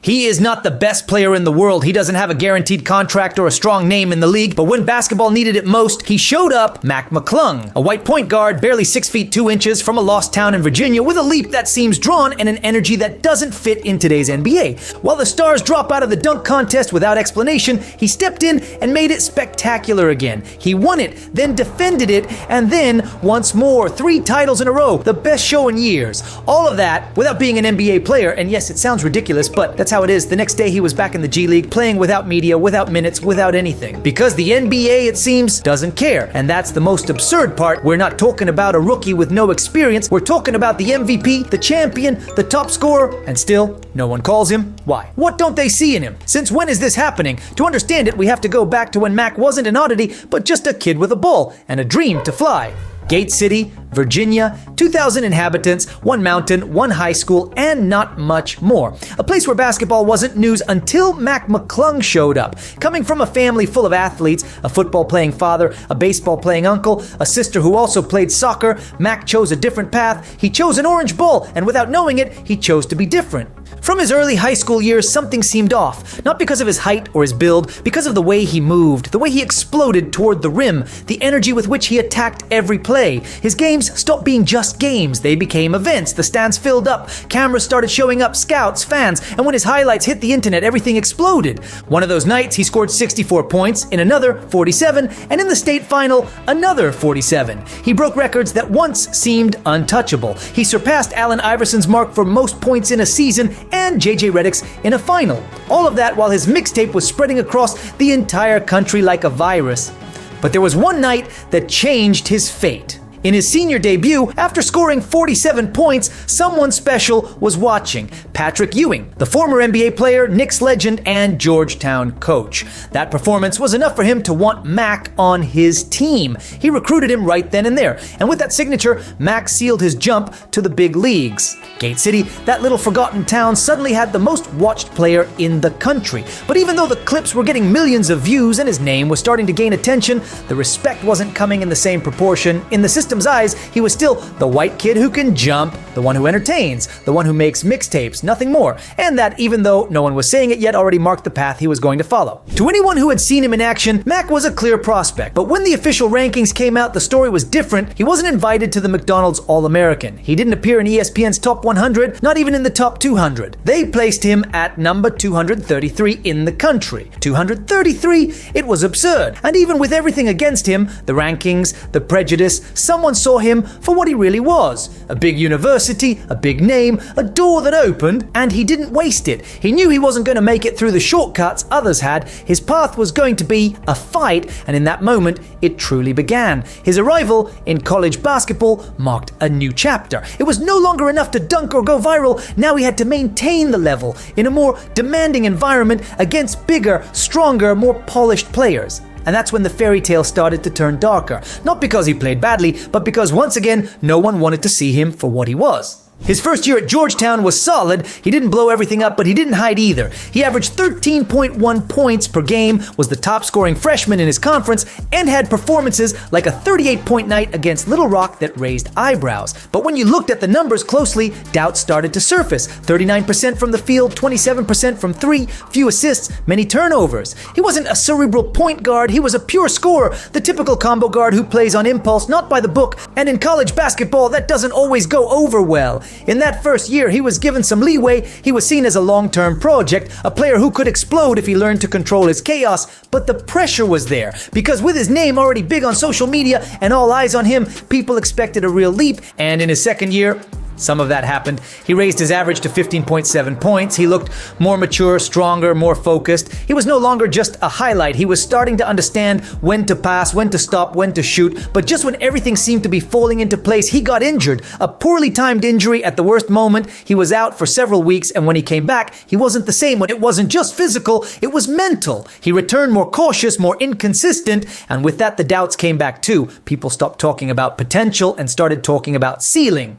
He is not the best player in the world. He doesn't have a guaranteed contract or a strong name in the league, but when basketball needed it most, he showed up. Mac McClung, a white point guard, barely 6 feet 2 inches, from a lost town in Virginia, with a leap that seems drawn and an energy that doesn't fit in today's NBA. While the stars drop out of the dunk contest without explanation, he stepped in and made it spectacular again. He won it, then defended it, and then once more, 3 titles in a row, the best show in years. All of that without being an NBA player, and yes, it sounds ridiculous, but that's how it is. The next day he was back in the G League, playing without media, without minutes, without anything. Because the NBA, it seems, doesn't care. And that's the most absurd part. We're not talking about a rookie with no experience. We're talking about the MVP, the champion, the top scorer, and still, no one calls him. Why? What don't they see in him? Since when is this happening? To understand it, we have to go back to when Mac wasn't an oddity, but just a kid with a ball and a dream to fly. Gate City, Virginia, 2,000 inhabitants, 1 mountain, 1 high school, and not much more. A place where basketball wasn't news until Mac McClung showed up. Coming from a family full of athletes, a football-playing father, a baseball-playing uncle, a sister who also played soccer, Mac chose a different path. He chose an orange ball, and without knowing it, he chose to be different. From his early high school years, something seemed off. Not because of his height or his build, because of the way he moved, the way he exploded toward the rim, the energy with which he attacked every play. His games stopped being just games. They became events. The stands filled up. Cameras started showing up, scouts, fans, and when his highlights hit the internet, everything exploded. One of those nights, he scored 64 points, in another, 47, and in the state final, another 47. He broke records that once seemed untouchable. He surpassed Allen Iverson's mark for most points in a season and J.J. Redick's in a final. All of that while his mixtape was spreading across the entire country like a virus. But there was one night that changed his fate. In his senior debut, after scoring 47 points, someone special was watching. Patrick Ewing, the former NBA player, Knicks legend, and Georgetown coach. That performance was enough for him to want Mac on his team. He recruited him right then and there, and with that signature, Mac sealed his jump to the big leagues. Gate City, that little forgotten town, suddenly had the most watched player in the country. But even though the clips were getting millions of views and his name was starting to gain attention, the respect wasn't coming in the same proportion. In the system's eyes, he was still the white kid who can jump, the one who entertains, the one who makes mixtapes, nothing more. And that, even though no one was saying it yet, already marked the path he was going to follow. To anyone who had seen him in action, Mac was a clear prospect. But when the official rankings came out, the story was different. He wasn't invited to the McDonald's All-American. He didn't appear in ESPN's Top 100, not even in the Top 200. They placed him at number 233 in the country. 233? It was absurd. And even with everything against him, the rankings, the prejudice, someone saw him for what he really was. A big university, a big name, a door that opened, and he didn't waste it. He knew he wasn't going to make it through the shortcuts others had. His path was going to be a fight, and in that moment, it truly began. His arrival in college basketball marked a new chapter. It was no longer enough to dunk or go viral. Now he had to maintain the level in a more demanding environment against bigger, stronger, more polished players. And that's when the fairy tale started to turn darker. Not because he played badly, but because once again, no one wanted to see him for what he was. His first year at Georgetown was solid. He didn't blow everything up, but he didn't hide either. He averaged 13.1 points per game, was the top scoring freshman in his conference, and had performances like a 38-point night against Little Rock that raised eyebrows. But when you looked at the numbers closely, doubts started to surface. 39% from the field, 27% from 3, few assists, many turnovers. He wasn't a cerebral point guard, he was a pure scorer, the typical combo guard who plays on impulse, not by the book, and in college basketball that doesn't always go over well. In that first year, he was given some leeway. He was seen as a long-term project, a player who could explode if he learned to control his chaos. But the pressure was there, because with his name already big on social media and all eyes on him, people expected a real leap. And in his second year, some of that happened. He raised his average to 15.7 points. He looked more mature, stronger, more focused. He was no longer just a highlight. He was starting to understand when to pass, when to stop, when to shoot. But just when everything seemed to be falling into place, he got injured. A poorly timed injury at the worst moment. He was out for several weeks, and when he came back, he wasn't the same. When it wasn't just physical, it was mental. He returned more cautious, more inconsistent, and with that, the doubts came back too. People stopped talking about potential and started talking about ceiling.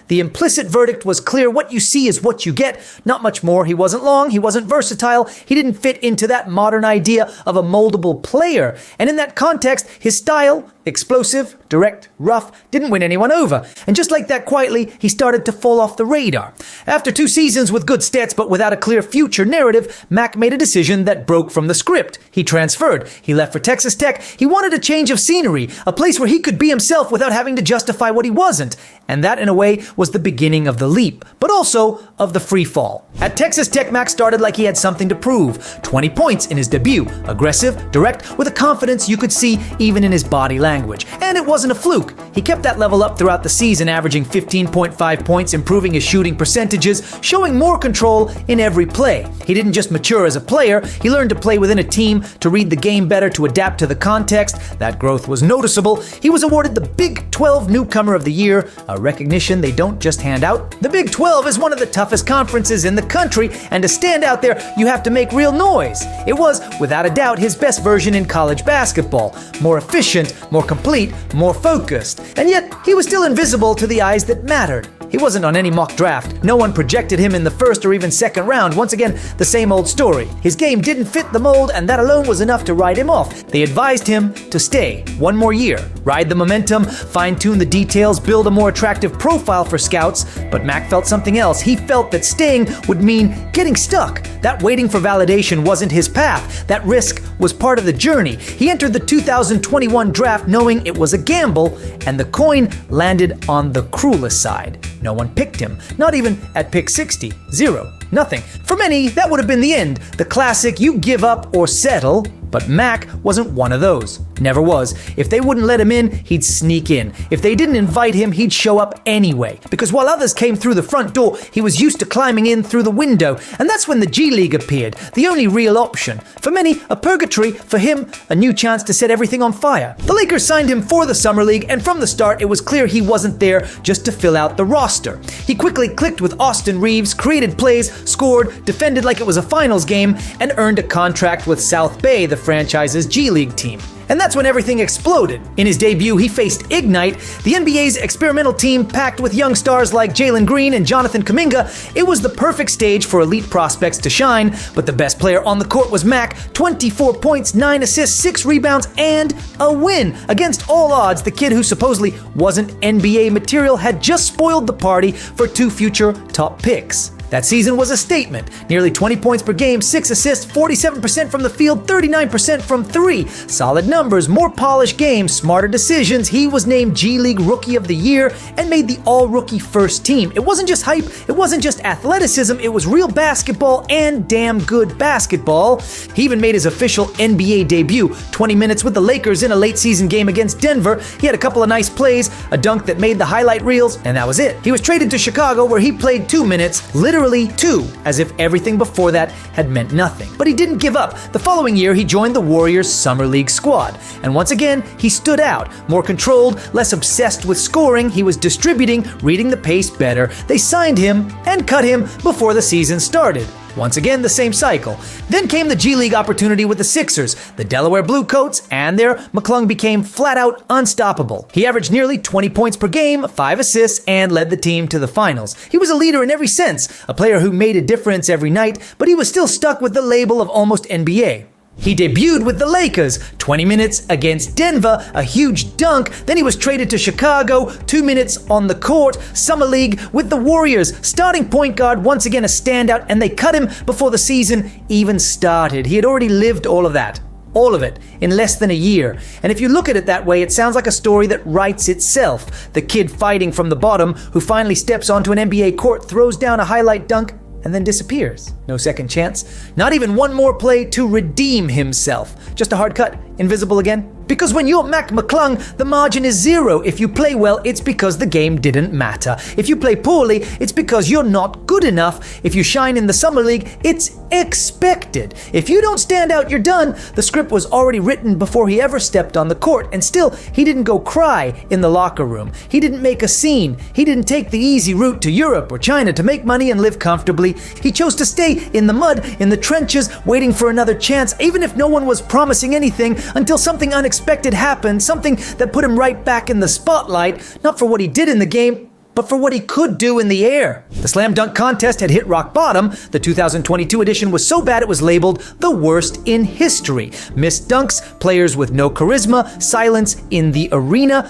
The implicit verdict was clear. What you see is what you get. Not much more. He wasn't long. He wasn't versatile. He didn't fit into that modern idea of a moldable player. And in that context, his style, Explosive, direct, rough, didn't win anyone over. And just like that, quietly, he started to fall off the radar. After 2 seasons with good stats but without a clear future narrative, Mac made a decision that broke from the script. He transferred. He left for Texas Tech. He wanted a change of scenery, a place where he could be himself without having to justify what he wasn't. And that, in a way, was the beginning of the leap, but also of the free fall. At Texas Tech, Mac started like he had something to prove. 20 points in his debut. Aggressive, direct, with a confidence you could see even in his body language. And it wasn't a fluke. He kept that level up throughout the season, averaging 15.5 points, improving his shooting percentages, showing more control in every play. He didn't just mature as a player, he learned to play within a team, to read the game better, to adapt to the context. That growth was noticeable. He was awarded the Big 12 Newcomer of the Year, a recognition they don't just hand out. The Big 12 is one of the toughest conferences in the country, and to stand out there, you have to make real noise. It was, without a doubt, his best version in college basketball. More efficient, more complete, more focused. And yet, he was still invisible to the eyes that mattered. He wasn't on any mock draft. No one projected him in the first or even second round. Once again, the same old story. His game didn't fit the mold, and that alone was enough to write him off. They advised him to stay 1 more year, ride the momentum, fine-tune the details, build a more attractive profile for scouts. But Mac felt something else. He felt that staying would mean getting stuck. That waiting for validation wasn't his path. That risk was part of the journey. He entered the 2021 draft knowing it was a gamble, and the coin landed on the cruelest side. No one picked him, not even at pick 60. 0. Nothing. For many, that would have been the end. The classic, you give up or settle. But Mac wasn't one of those. Never was. If they wouldn't let him in, he'd sneak in. If they didn't invite him, he'd show up anyway. Because while others came through the front door, he was used to climbing in through the window. And that's when the G League appeared, the only real option. For many, a purgatory. For him, a new chance to set everything on fire. The Lakers signed him for the Summer League, and from the start, it was clear he wasn't there just to fill out the roster. He quickly clicked with Austin Reeves, created plays, scored, defended like it was a finals game, and earned a contract with South Bay, the franchise's G League team. And that's when everything exploded. In his debut, he faced Ignite, the NBA's experimental team packed with young stars like Jalen Green and Jonathan Kuminga. It was the perfect stage for elite prospects to shine, but the best player on the court was Mac. 24 points, 9 assists, 6 rebounds, and a win. Against all odds, the kid who supposedly wasn't NBA material had just spoiled the party for 2 future top picks. That season was a statement. Nearly 20 points per game, 6 assists, 47% from the field, 39% from 3. Solid numbers, more polished games, smarter decisions. He was named G League Rookie of the Year and made the all-rookie first team. It wasn't just hype, it wasn't just athleticism, it was real basketball and damn good basketball. He even made his official NBA debut, 20 minutes with the Lakers in a late-season game against Denver. He had a couple of nice plays, a dunk that made the highlight reels, and that was it. He was traded to Chicago where he played 2 minutes, literally 2, as if everything before that had meant nothing. But he didn't give up. The following year, he joined the Warriors' Summer League squad. And once again, he stood out. More controlled, less obsessed with scoring, he was distributing, reading the pace better. They signed him and cut him before the season started. Once again, the same cycle. Then came the G League opportunity with the Sixers. The Delaware Bluecoats, and there, McClung became flat-out unstoppable. He averaged nearly 20 points per game, 5 assists, and led the team to the finals. He was a leader in every sense, a player who made a difference every night, but he was still stuck with the label of almost NBA. He debuted with the Lakers, 20 minutes against Denver, a huge dunk. Then he was traded to Chicago, 2 minutes on the court, Summer League with the Warriors, starting point guard, once again a standout, and they cut him before the season even started. He had already lived all of that. All of it, in less than a year. And if you look at it that way, it sounds like a story that writes itself. The kid fighting from the bottom, who finally steps onto an NBA court, throws down a highlight dunk, and then disappears. No second chance. Not even one more play to redeem himself. Just a hard cut. Invisible again. Because when you're Mac McClung, the margin is 0. If you play well, it's because the game didn't matter. If you play poorly, it's because you're not good enough. If you shine in the Summer League, it's expected. If you don't stand out, you're done. The script was already written before he ever stepped on the court, and still, he didn't go cry in the locker room. He didn't make a scene. He didn't take the easy route to Europe or China to make money and live comfortably. He chose to stay in the mud, in the trenches, waiting for another chance, even if no one was promising anything, until something unexpected happened, something that put him right back in the spotlight, not for what he did in the game, but for what he could do in the air. The slam dunk contest had hit rock bottom. The 2022 edition was so bad it was labeled the worst in history. Missed dunks, players with no charisma, silence in the arena.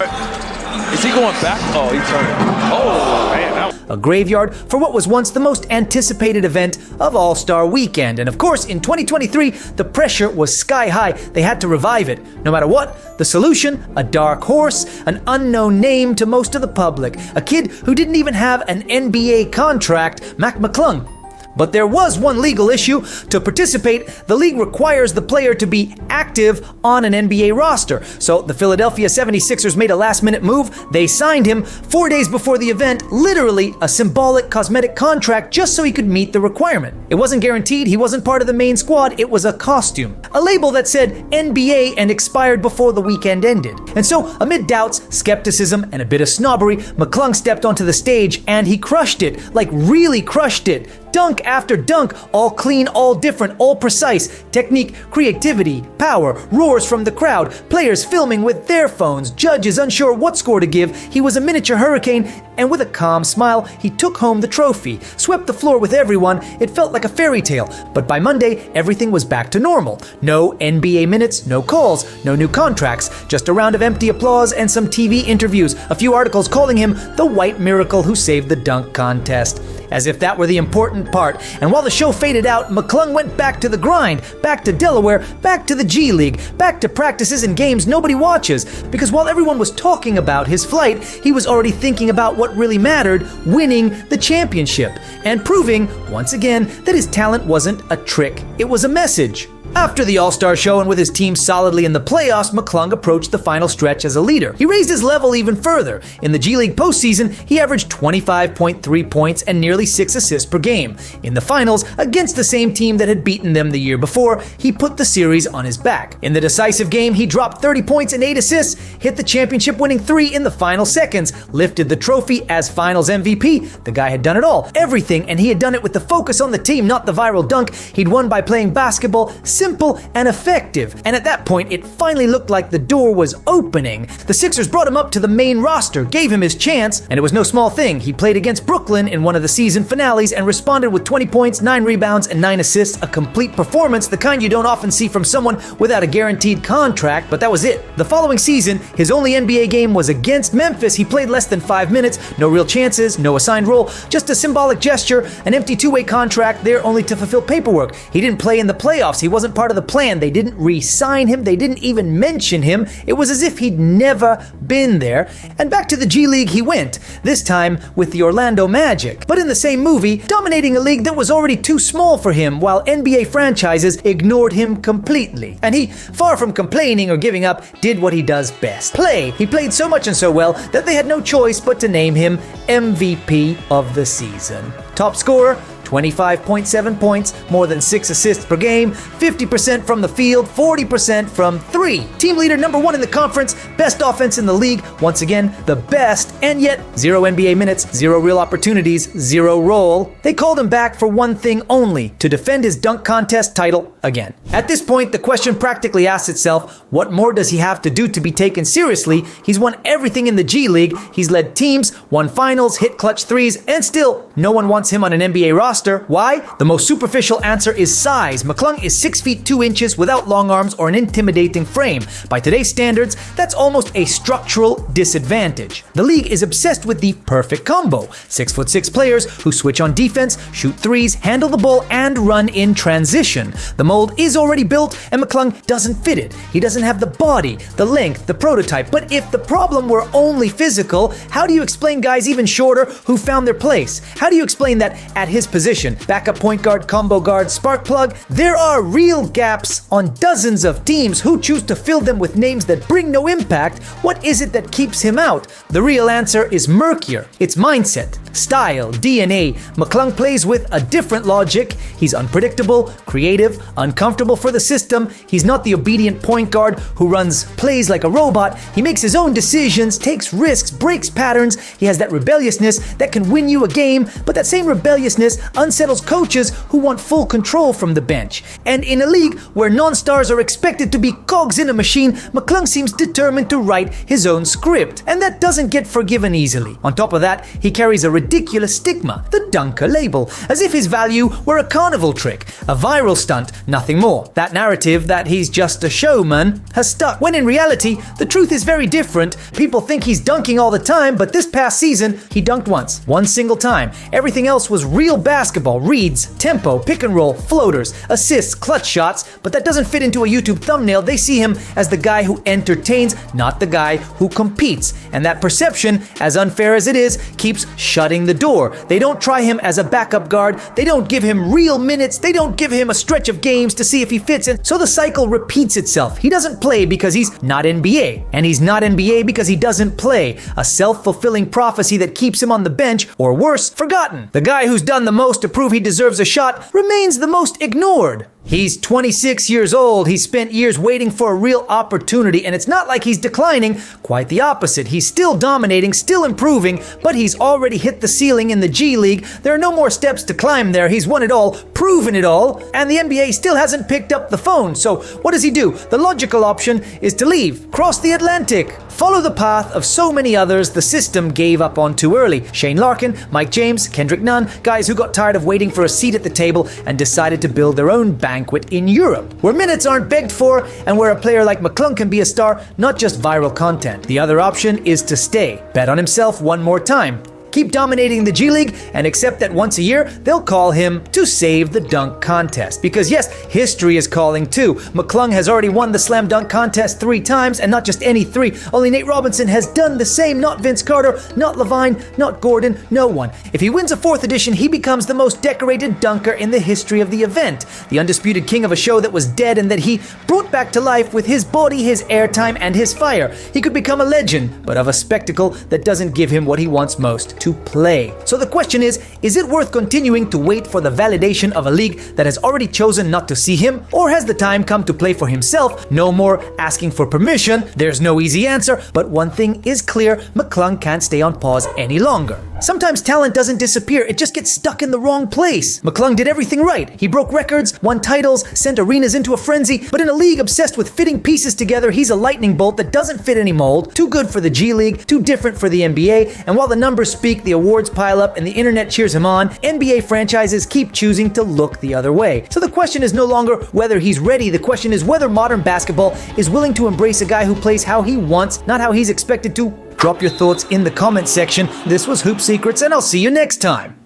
Is he going back? Oh, he turned. Oh, man. A graveyard for what was once the most anticipated event of All-Star Weekend. And of course, in 2023, the pressure was sky high. They had to revive it. No matter what, the solution, a dark horse, an unknown name to most of the public, a kid who didn't even have an NBA contract, Mac McClung. But there was one legal issue. To participate, the league requires the player to be active on an NBA roster. So the Philadelphia 76ers made a last-minute move. They signed him 4 days before the event, literally a symbolic cosmetic contract just so he could meet the requirement. It wasn't guaranteed, he wasn't part of the main squad, it was a costume. A label that said NBA and expired before the weekend ended. And so, amid doubts, skepticism, and a bit of snobbery, McClung stepped onto the stage and he crushed it, like really crushed it. Dunk after dunk, all clean, all different, all precise. Technique, creativity, power, roars from the crowd, players filming with their phones, judges unsure what score to give. He was a miniature hurricane, and with a calm smile, he took home the trophy, swept the floor with everyone. It felt like a fairy tale, but by Monday, everything was back to normal. No NBA minutes, no calls, no new contracts, just a round of empty applause and some TV interviews, a few articles calling him the white miracle who saved the dunk contest. As if that were the important part. And while the show faded out, McClung went back to the grind, back to Delaware, back to the G League, back to practices and games nobody watches. Because while everyone was talking about his flight, he was already thinking about what really mattered, winning the championship. And proving, once again, that his talent wasn't a trick, it was a message. After the All-Star show and with his team solidly in the playoffs, McClung approached the final stretch as a leader. He raised his level even further. In the G League postseason, he averaged 25.3 points and nearly 6 assists per game. In the finals, against the same team that had beaten them the year before, he put the series on his back. In the decisive game, he dropped 30 points and 8 assists, hit the championship-winning 3 in the final seconds, lifted the trophy as finals MVP. The guy had done it all, everything, and he had done it with the focus on the team, not the viral dunk. He'd won by playing basketball simple and effective. And at that point, it finally looked like the door was opening. The Sixers brought him up to the main roster, gave him his chance, and it was no small thing. He played against Brooklyn in one of the season finales and responded with 20 points, 9 rebounds, and 9 assists, a complete performance, the kind you don't often see from someone without a guaranteed contract, but that was it. The following season, his only NBA game was against Memphis. He played less than 5 minutes, no real chances, no assigned role, just a symbolic gesture, an empty two-way contract there only to fulfill paperwork. He didn't play in the playoffs. He wasn't part of the plan. They didn't re-sign him. They didn't even mention him. It was as if he'd never been there. And back to the G League he went, this time with the Orlando Magic. But in the same movie, dominating a league that was already too small for him, while NBA franchises ignored him completely. And he, far from complaining or giving up, did what he does best. Play. He played so much and so well that they had no choice but to name him MVP of the season. Top scorer, 25.7 points, more than 6 assists per game, 50% from the field, 40% from 3. Team leader number 1 in the conference, best offense in the league, once again, the best, and yet 0 NBA minutes, 0 real opportunities, 0 role. They called him back for one thing only, to defend his dunk contest title again. At this point, the question practically asks itself, what more does he have to do to be taken seriously? He's won everything in the G League, he's led teams, won finals, hit clutch threes, and still, no one wants him on an NBA roster. Why? The most superficial answer is size. McClung is 6 feet 2 inches without long arms or an intimidating frame. By today's standards, that's almost a structural disadvantage. The league is obsessed with the perfect combo. 6'6" players who switch on defense, shoot threes, handle the ball, and run in transition. The mold is already built, and McClung doesn't fit it. He doesn't have the body, the length, the prototype. But if the problem were only physical, how do you explain guys even shorter who found their place? How do you explain that at his position, backup point guard, combo guard, spark plug, there are real gaps on dozens of teams who choose to fill them with names that bring no impact? What is it that keeps him out? The real answer is murkier. It's mindset, style, DNA. McClung plays with a different logic. He's unpredictable, creative, uncomfortable for the system. He's not the obedient point guard who runs plays like a robot. He makes his own decisions, takes risks, breaks patterns. He has that rebelliousness that can win you a game, but that same rebelliousness unsettles coaches who want full control from the bench. And in a league where non-stars are expected to be cogs in a machine, McClung seems determined to write his own script, and that doesn't get forgiven easily. On top of that, he carries a ridiculous stigma, the dunker label, as if his value were a carnival trick, a viral stunt, nothing more. That narrative that he's just a showman has stuck, when in reality, the truth is very different. People think he's dunking all the time, but this past season, he dunked once, one single time. Everything else was real basketball, reads, tempo, pick and roll, floaters, assists, clutch shots, but that doesn't fit into a YouTube thumbnail. They see him as the guy who entertains, not the guy who competes. And that perception, as unfair as it is, keeps shutting the door. They don't try him as a backup guard. They don't give him real minutes. They don't give him a stretch of games to see if he fits in. So the cycle repeats itself. He doesn't play because he's not NBA. And he's not NBA because he doesn't play. A self-fulfilling prophecy that keeps him on the bench, or worse, forgotten. The guy who's done the most to prove he deserves a shot remains the most ignored. He's 26 years old. He spent years waiting for a real opportunity, and it's not like he's declining. Quite the opposite. He's still dominating, still improving, but he's already hit the ceiling in the G League. There are no more steps to climb there. He's won it all, proven it all, and the NBA still hasn't picked up the phone. So what does he do? The logical option is to leave, cross the Atlantic, follow the path of so many others the system gave up on too early. Shane Larkin, Mike James, Kendrick Nunn, guys who got tired of waiting for a seat at the table and decided to build their own banquet in Europe, where minutes aren't begged for and where a player like McClung can be a star, not just viral content. The other option is to stay, bet on himself one more time, keep dominating the G League, and accept that once a year, they'll call him to save the dunk contest. Because yes, history is calling too. McClung has already won the slam dunk contest 3 times, and not just any 3. Only Nate Robinson has done the same, not Vince Carter, not Levine, not Gordon, no one. If he wins a 4th edition, he becomes the most decorated dunker in the history of the event. The undisputed king of a show that was dead and that he brought back to life with his body, his airtime, and his fire. He could become a legend, but of a spectacle that doesn't give him what he wants most, to play. So the question is it worth continuing to wait for the validation of a league that has already chosen not to see him? Or has the time come to play for himself? No more asking for permission. There's no easy answer, but one thing is clear, McClung can't stay on pause any longer. Sometimes talent doesn't disappear, it just gets stuck in the wrong place. McClung did everything right. He broke records, won titles, sent arenas into a frenzy, but in a league obsessed with fitting pieces together, he's a lightning bolt that doesn't fit any mold, too good for the G League, too different for the NBA, and while the numbers speak, the awards pile up and the internet cheers him on, NBA franchises keep choosing to look the other way. So the question is no longer whether he's ready, the question is whether modern basketball is willing to embrace a guy who plays how he wants, not how he's expected to. Drop your thoughts in the comment section. This was Hoop Secrets, and I'll see you next time.